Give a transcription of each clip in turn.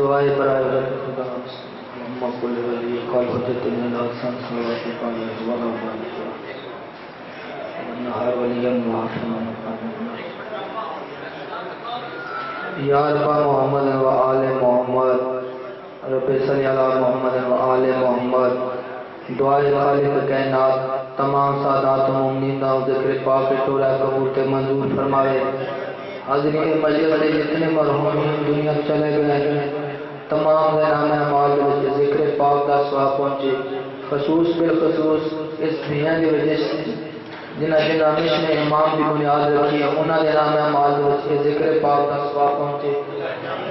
دعائے برائے خدا محمد کل ولی قال حجت من الحسن صلوات اللہ وبرکاتہ ونہار ولی یا رب محمد و آل محمد رب صلی علی محمد و آل محمد دعائے خالق کائنات تمام سادات و مومنین کا ذکر پاک ٹورا قبول کے منظور فرماوے حاضرین مجلس کے جتنے مرحوم دنیا چلے گئے تمام نام اعمال کے ذکر پاک کا ثواب پہنچے خصوص بالخصوص اس دنیا کی وجہ سے جنہاں مشن امام کی بنیاد رکھی ہے انہاں کے نام اعمال کے ذکر پاک کا ثواب پہنچے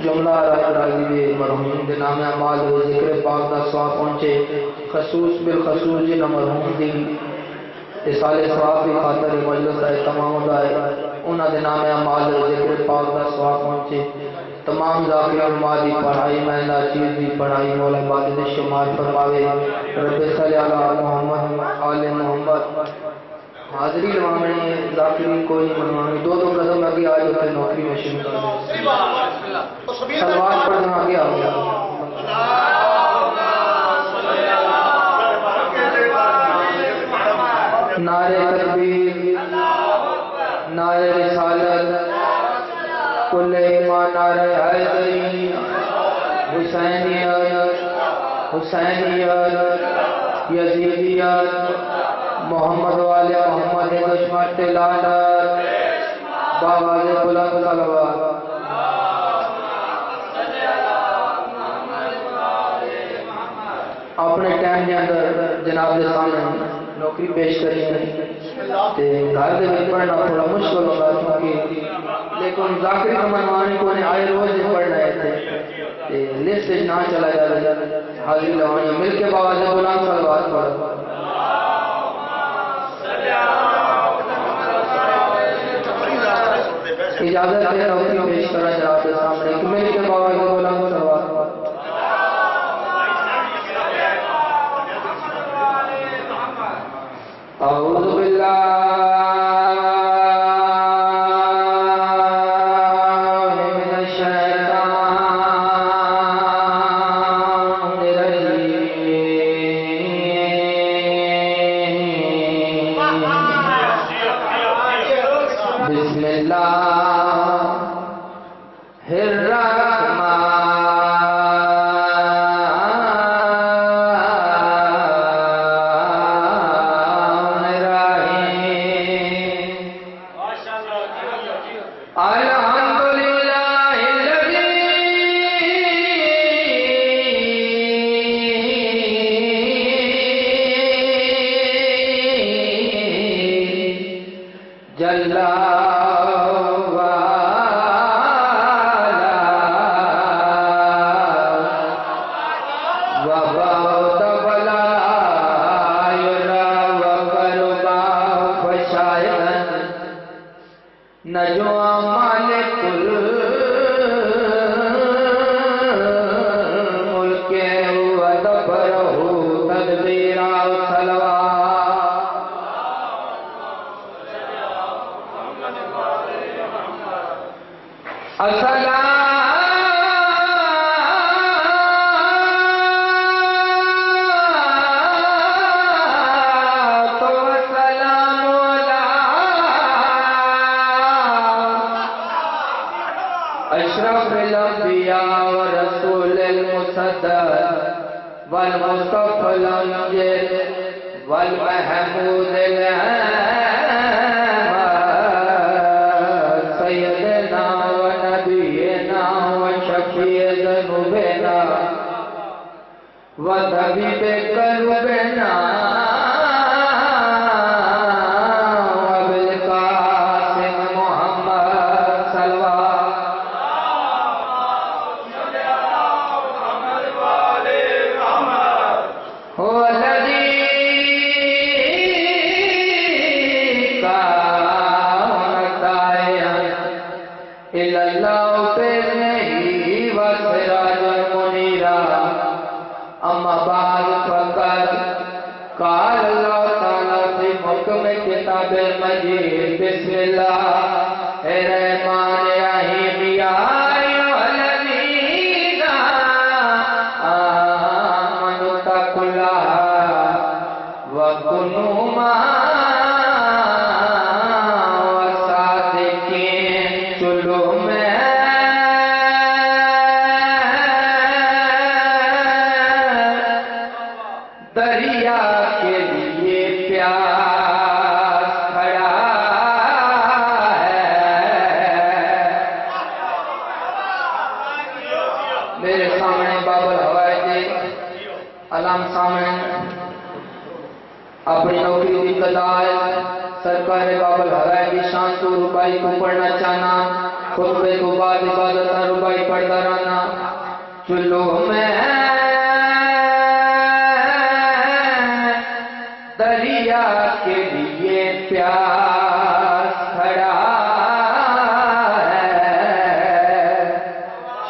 جملہ راضی مرحوم کے نام اعمال کے ذکر پاک کا ثواب پہنچے خصوص بالخصوص جن مرحوم دی اصال ثواب کی خاطر مجلس ہے تمام دائے انہاں کے نام اعمال کے ذکر پاک کا ثواب پہنچے تمام ذاکر علماء دی پڑھائی مہندہ چیز دی پڑھائی مولا بادل شمار فرماوے رب صلی علی محمد آل محمد حاضری لوامنے ذاکرین کوئی منوانے دو قدم آگے آج ہوتے نوکری میں شروع کر دیں سلوات پڑھنا آگے آگے نعرہ تکبیر نعرہ رسالت کل ایمان نعرہ حیدری حسینیت حسینیت یزیدیت محمد والے محمد دشمت لعنت باواز بلند صلوات اپنے ٹائم کے اندر جناب کے سامنے نوکری پیش کری تے گھر دے وچ پڑھنا تھوڑا مشکل ہوگا کیونکہ لیکن ذاکری منوانے کو نے آئے روز پڑھنا ہے تے لسٹ نہ چلا جائے حاضری لوانی مل کے باواز بلند صلوات پڑھو اجازت ہے نوکری پیش کرنا چاہتے سامنے کہ مل کے باواز بلند صلوات اعوذ باللہ اشرف الانبیاء و رسول المصدق والمصطفى الامجد والمحمود الاحمد سیدنا و نبینا و شفیع ذنوبنا و طبیب قلوبنا اما بعد فقط قال اللہ تعالیٰ فی محکم کتاب المجید بسم اللہ الرحمن الرحیم یا ایھا الذین سرکار بابل حرائے کی شان تو ربائی کو پڑھنا چاہنا، خطبے تو بعد عبادت ربائی پڑھتا رہنا. چلو میں دریا کے لیے پیاس کھڑا ہے،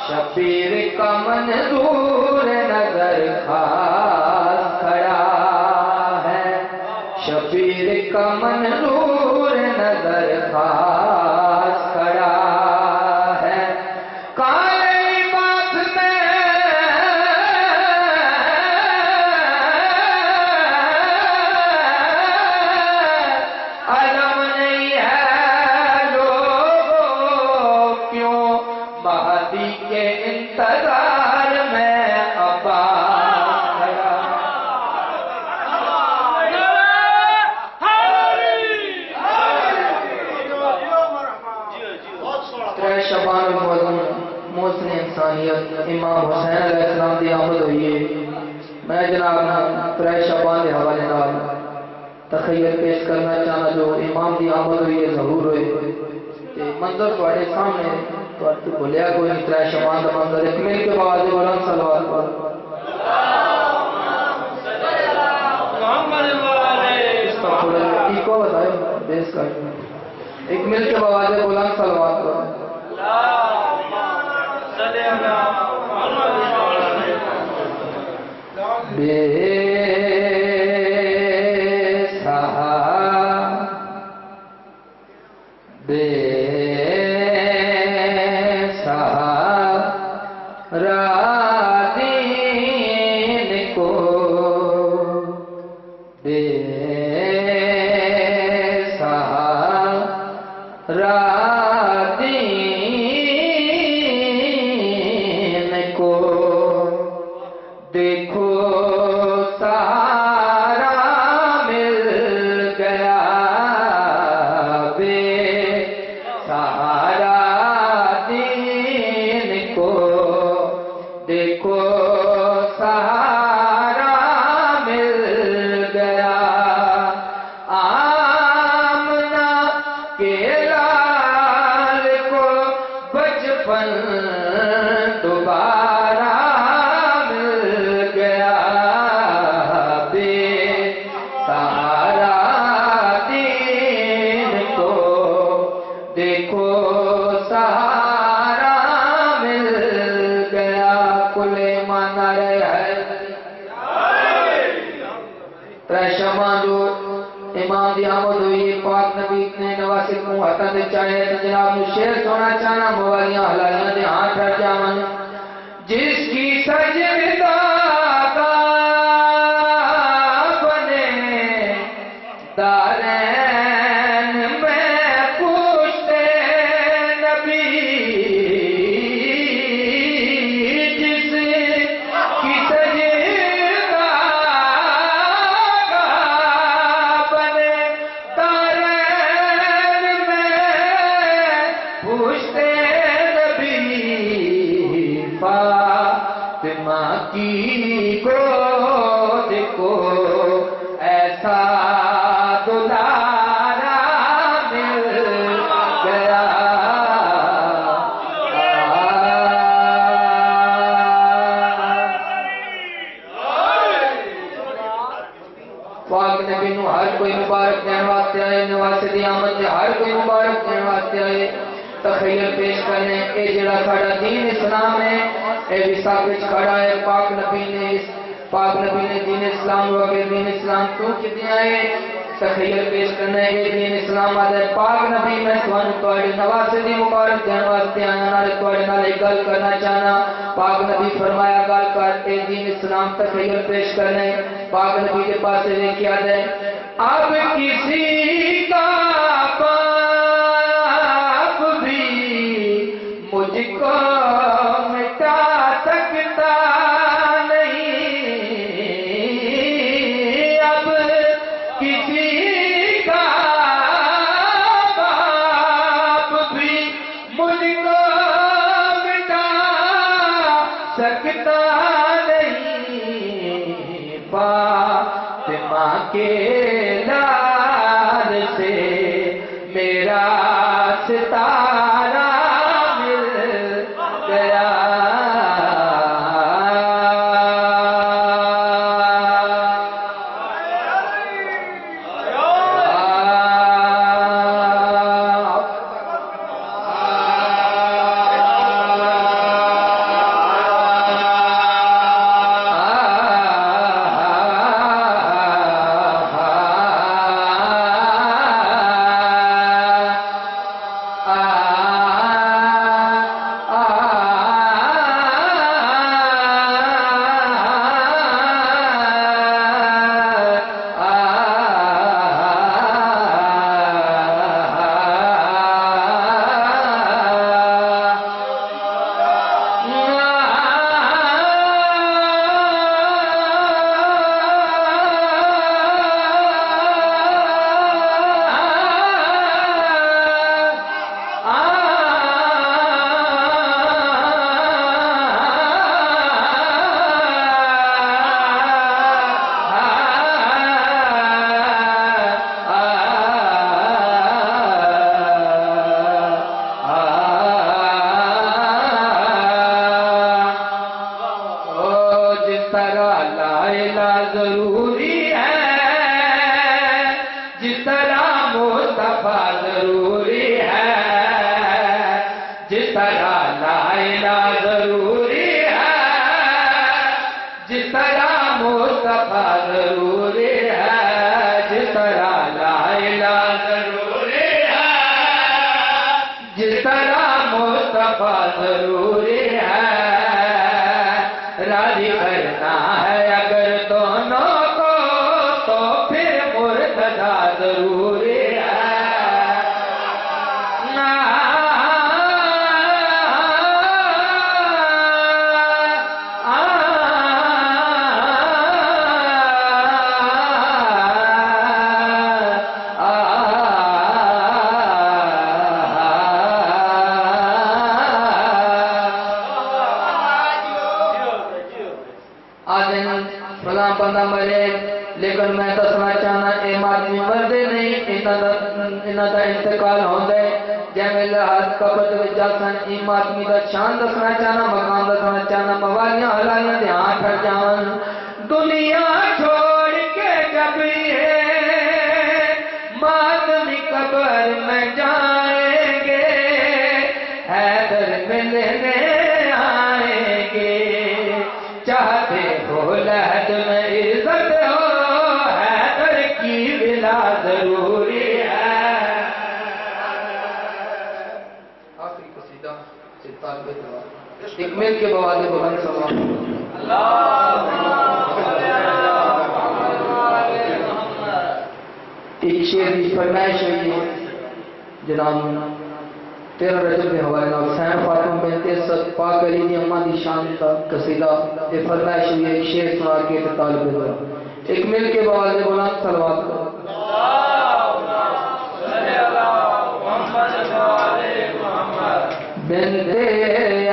شبیر کا منظور نظر خاص کھڑا ہے، شبیر کا منظور نظر خاص کھڑا ہے. کالے بات میں علم نہیں ہے لوگوں، کیوں مہدی کے انتظار میں عباس کھڑا. ترے شبان المعظم محسن انسانیت امام حسین علیہ السلام دی آمد ہوئی ہے. میں جناب ترے شبان دے حوالے نال تخیل پیش کرنا چاہنا جو امام دی آمد ہوئی ہے ظہور ہوئے تے منظر تواڈے سامنے تو بولیا کوئی نہیں. ترے شبان دا منظر ایک مل کے بعد بلند صلوات پڑھ. کو بتائے بیس کر ایک مل کے بعد بلند صلوات پڑھ. بے سہارا دین کو، بے سہارا دین کو، دیکھو سہارا مل گیا، بے سہارا دین کو، دیکھو سہارا مل گیا. آمنہ کے لال کو بچپن دوبارہ مل گیا، بے سہارا دین کو، دیکھو سہارا مل گیا. کل ایمان رہے ہے ترے شبان جو امام دی آمد ہوئی پاک نبی نے نواسط محتاں دے چاہے تو جناب نو شیر سونا چاہنا موالیاں حلالیاں دے ہاتھ ہر جامن. جس کی سجدہ کا بنے دارین میں پوچھتے نبی، جس کی سجدہ کا بنے دارین میں پوچھتے نبی، فاطمہ کی گود کو ایسا دلارا مل گیا. پاک نبی نو ہر کوئی مبارک دین واسطے آئے، نواسے دی آمد سے ہر کوئی مبارک دین واسطے آئے. تخیل پیش کرنے اے جڑا ساڑا دین اسلام ہے اے بھی ثابت کھڑا ہے. پاک نبی نے دین اسلام وغیر دین اسلام کیوں کتنے آئے. تخیل پیش کرنے اے دین اسلام آدھے پاک نبی میں سوان توڑے نواسے دی مبارک دین واسطے آنا نالے توڑے نالے گل کرنا چاہنا. پاک نبی فرمایا گل کر اے دین اسلام. تخیل پیش کرنے پاک نبی کے پاس دے کیا دے اب کسی کا پاپ بھی مجھ کو مٹا سکتا نہیں، اب کسی کا پاپ بھی مجھ کو مٹا سکتا نہیں. فاطمہ کے لال سے ستارہ مل گیا ضروری ہے جس طرح مصطفیٰ ضروری ہے جس طرح لا الہ ضروری ہے جس طرح مصطفیٰ ضروری ہے جس طرح لا الہ ضروری ہے جس طرح مصطفیٰ ضروری ہے راضی کرنا ہے اگر دونوں کو تو پھر مرتضیٰ ضروری ہے فلاں بندہ مرے لیکن میں دسنا چاہنا اے آدمی مردے نہیں انہاں دا انتقال ہوندے جیویں لحاظ قبر وچ جاسن اے آدمی دا شان دسنا چاہنا مقام دسنا چاہنا موالیاں حلالیاں دے ہاں پھر جان دنیا چھوڑ کے جب یہ ماتمی قبر میں جائیں گے حیدر ملنے آئیں گے چاہتے ہو لحد میں عزت ہو حیدر کی ولا ضروری ہے آخری قصیدہ ستار پہ دعا ایک مل کے بوادے بلند سلام ایک شعر کی فرمائش ہے جناب 13 رجب کے حوالے نال حسین فاطمہ بنت اسد پاک علی دی اماں دی شان کا قصیدہ یہ فرمائش ہوئی ایک شعر سنا کے طالب دعا ایک مل کے بوالے بلند صلوات کرو بنت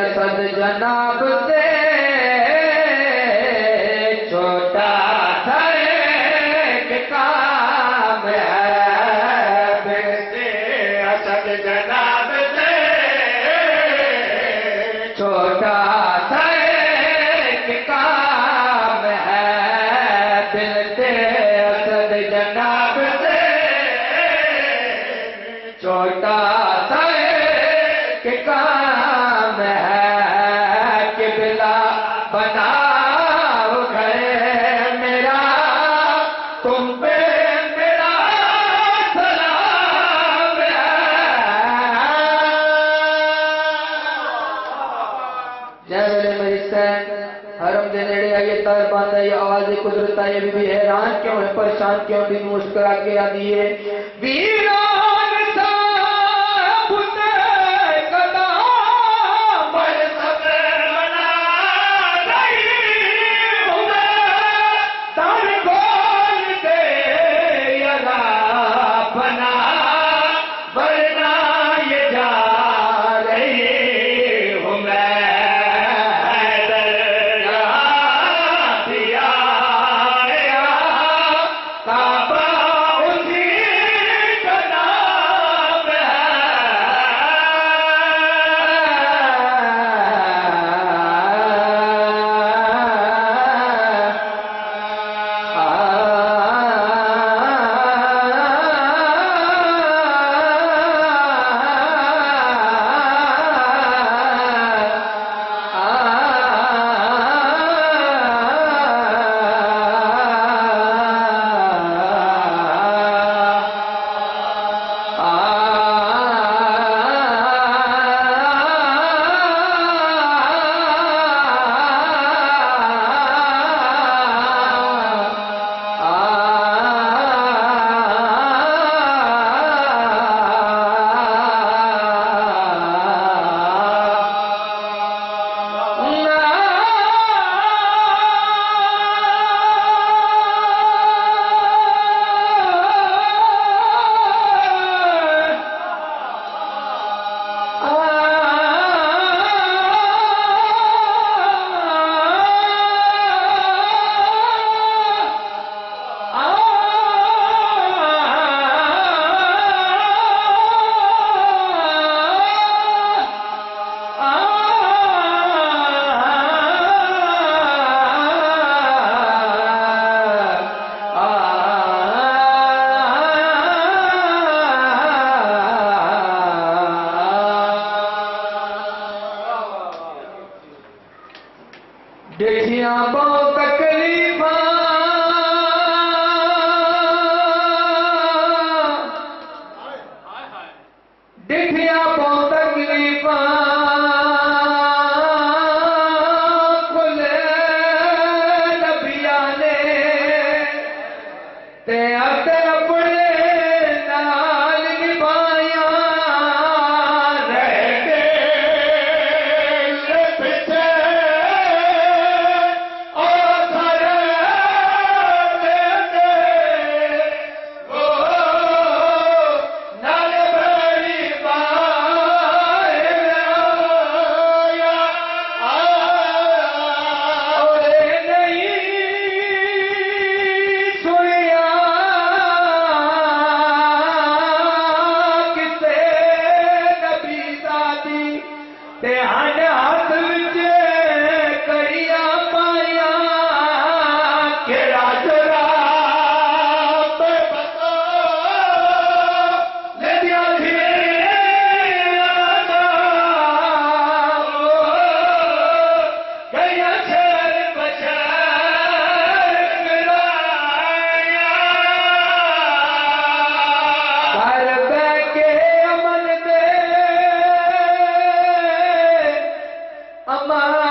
اسد جناب سے چھوٹا تھا ایک کام ہے بنت اسد جناب چھوٹا سا ایک کام ہے بنت اسد جناب سے چھوٹا سا ایک کام ہے قبلہ بناؤ گھر میرا تم پہ میرا سلام حرم دے نیڑے آئیے تار باندھا یہ آواز قدرت آئیے بی بی حیران کیوں ہے پریشان کیوں بھی مسکرا کے آدھیے ویران صاحب تے قدام پر سب بنا رہی ہوں میں تن کھول دے یلا بنا ورنہ یہ جا رہی ہوں میں ڈٹھیا بہت تکلیفاں کھلے نبیاں نے تے اتے اپنے نال نبھائیاں رہ کے پیچھے آثر دیتے وہ نال بڑی باہر آیا نہیں سنیا کسے نبی دادی تے ہن ہاتھ وچ کڑیاں پائیاں کیڑا جراب بتا لدیاں تھیاں گئیاں شہر بشار ملایا گھر بہ کے امن دے امان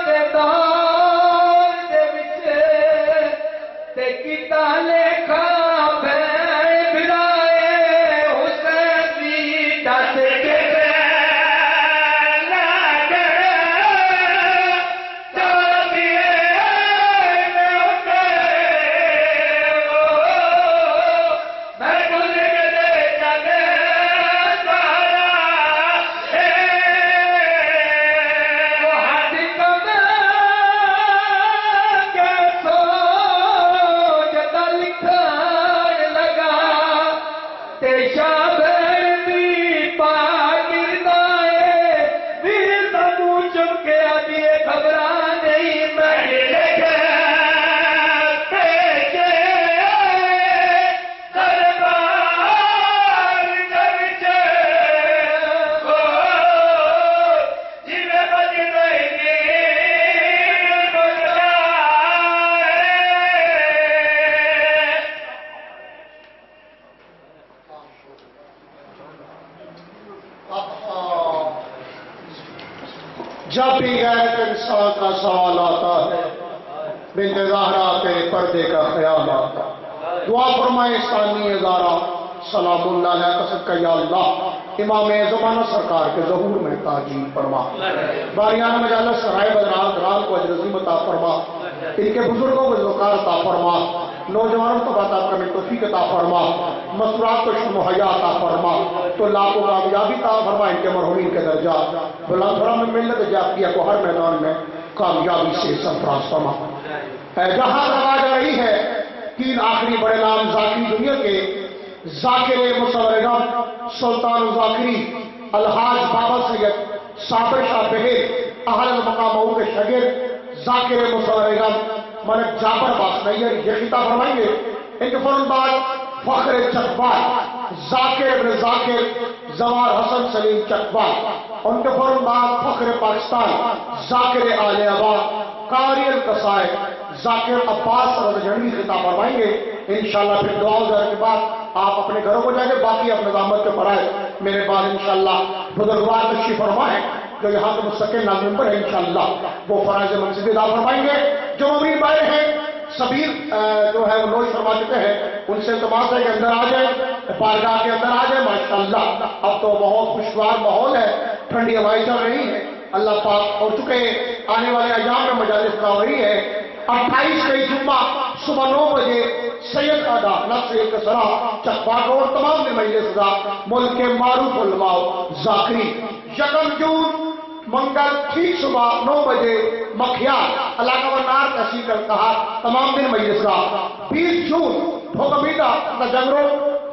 تے دور دے وچ تے کیتا لکھا بھین بھرائے حسین دی دس کے لگے چاہیے میں گزر دے چلے سارا ہاتھ کے سو جدا لکھن لگا تے شابیر دی پاکردہ ویر سانو چپ کے آدھی خبراں نہیں میں لکھے پیچھے دربار چرچے جویں بجدے گیت بجائے جب بھی غیرت انسان کا سوال آتا ہے بنت زہرا کے پردے کا خیال آتا ہے دعا فرمائے ثانی ادارہ سلام اللہ علیہ قصد کا یا اللہ امام زمانہ سرکار کے ظہور میں تاجیل فرما باریان مجالس سرائے بدران دران کو اجر عظیم عطا فرما ان کے بزرگوں کو ذکار عطا فرما نوجوانوں کو بات کرنے توفیق عطا فرما مسرات کو شم حیا عطا فرما تو لاکھوں کامیابی عطا فرما ان کے مرحومین کے درجات بلند فرما میں ملت جاتیہ کو ہر میدان میں کامیابی سے سرفراز فرما جہاں رواج رہی ہے تین آخری بڑے نام ذاکری دنیا کے ذاکر مصورگم سلطان ذاکری الحاج بابا سید صابر شاہ بہیر اہل المقام مئو کے شاگرد ذاکر مصورگم ملک جعفر باسنیر یہ خطاب فرمائیں گے ان کے فوراً بعد فخر چکوال ذاکر ابن ذاکر زوار حسن سلیم چکوال ان کے فوراً بعد فخر پاکستان ذاکر آل آباد قاری القصائد ذاکر عباس رضا جنوی خطاب فرمائیں گے انشاءاللہ پھر دعا کے بعد آپ اپنے گھروں کو جائیں گے باقی اپنے نظامت کے پڑھائے میرے بعد انشاءاللہ بزرگوار تشریف فرمائیں جو یہاں کے مستقل نام ممبر ہے انشاءاللہ وہ فرائض منصب ادا فرمائیں گے جو امیر بھائی ہیں سبیر جو ہے وہ نوش فرما چکے ہیں ان سے التماس ہے کہ اندر آ جائیں بارگاہ کے اندر آ جائیں ماشاءاللہ اب تو بہت خوشگوار ماحول ہے ٹھنڈی ہوائیں چل رہی ہیں اللہ پاک ہو چکے ہیں آنے والے ایام میں مجالس نہ ہو رہی ہے 28 کئی جمعہ صبح 9 بجے سید آدھا نفس ایک سرا چکپاٹ روڈ تمام دن مجلس دا ملک کے معروف علماء ذاکری یکم جون منگل ٹھیک صبح 9 بجے مکھیار علاقہ ونار تحصیل کا کہا تمام دن مجلس دا 20 جون بھوکمیدہ جنگرو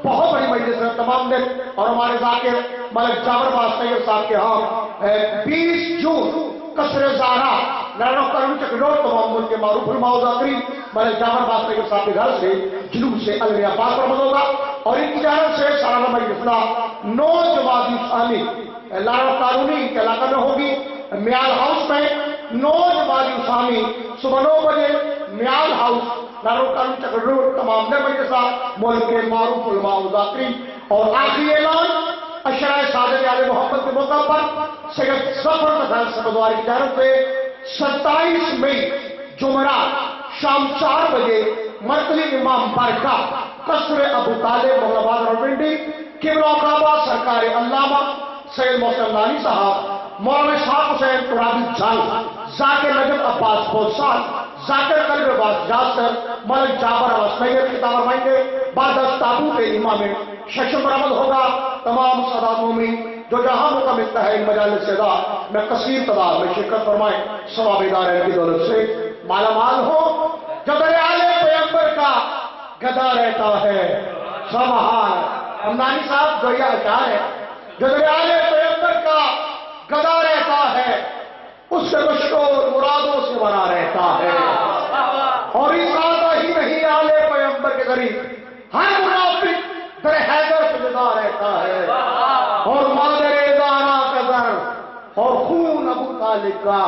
بہت بڑی مجلس ہے تمام دن اور ہمارے ذاکر ملک جعفر باسنیر صاحب کے ہاں 20 جون قصر زہرا نرنو کرن چکڈور تمام ملک کے معروف علماء ذاکری ملک جعفر باسنیر صاحب کے گھر سے جلوس سے علمیہ پاک پر ہوگا اور ان کی جانب سے سالانہ مجلس 9 جمادی ثانی لارا قانونی کے علاقہ میں ہوگی میال ہاؤس میں 9 جمادی ثانی صبح 9 بجے میال ہاؤس نارو کالو چکرو تمام نے بڑے صاحب ملک کے معروف علماء و ذاکرین اور آخری اعلان اشرائے صادق علیہ محمد کے موقع پر سید ظفر نثار سبزواری کی جانب سے 27 مئی جمعرات شام 4 بجے مرکزی امام بارگاہ قصر ابو طالب محل آباد راولپنڈی قبلہ آباد سرکار علامہ سید محسن نانی صاحب مولانا شاہ حسین ترابی جان ذاکر نجم عباس بولسان ذاکر قلب عباس جاسر ملک جابر عباس نگر خطاب فرمائیں گے بعد از تابوت امام ششم برآمد ہوگا تمام سادات مومنین جو جہاں موقع ملتا ہے ان مجالس سے میں کثیر تعداد میں شرکت فرمائیں ثواب ادارے کی دولت سے مالا مال ہو جو در آل پیغمبر کا گدا رہتا ہے سمحال ہمدانی صاحب جو یہ اشعار ہے جو در آل پیغمبر کا گدا رہتا ہے اس سے مشکور مرادوں سے بنا رہتا ہے اور اس آتا ہی نہیں آل پیغمبر کے ذریعے ہر منافق در حیدر سے جدا رہتا ہے اور مادر دانا کا در اور خون ابو طالب کا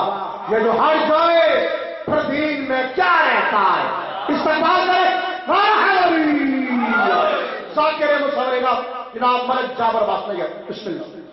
یہ جو ہر جائے پھر دین میں کیا رہتا ہے استقبال کرے ذاکر مصورہ جناب ملک جابر عباس نگر بسم اللہ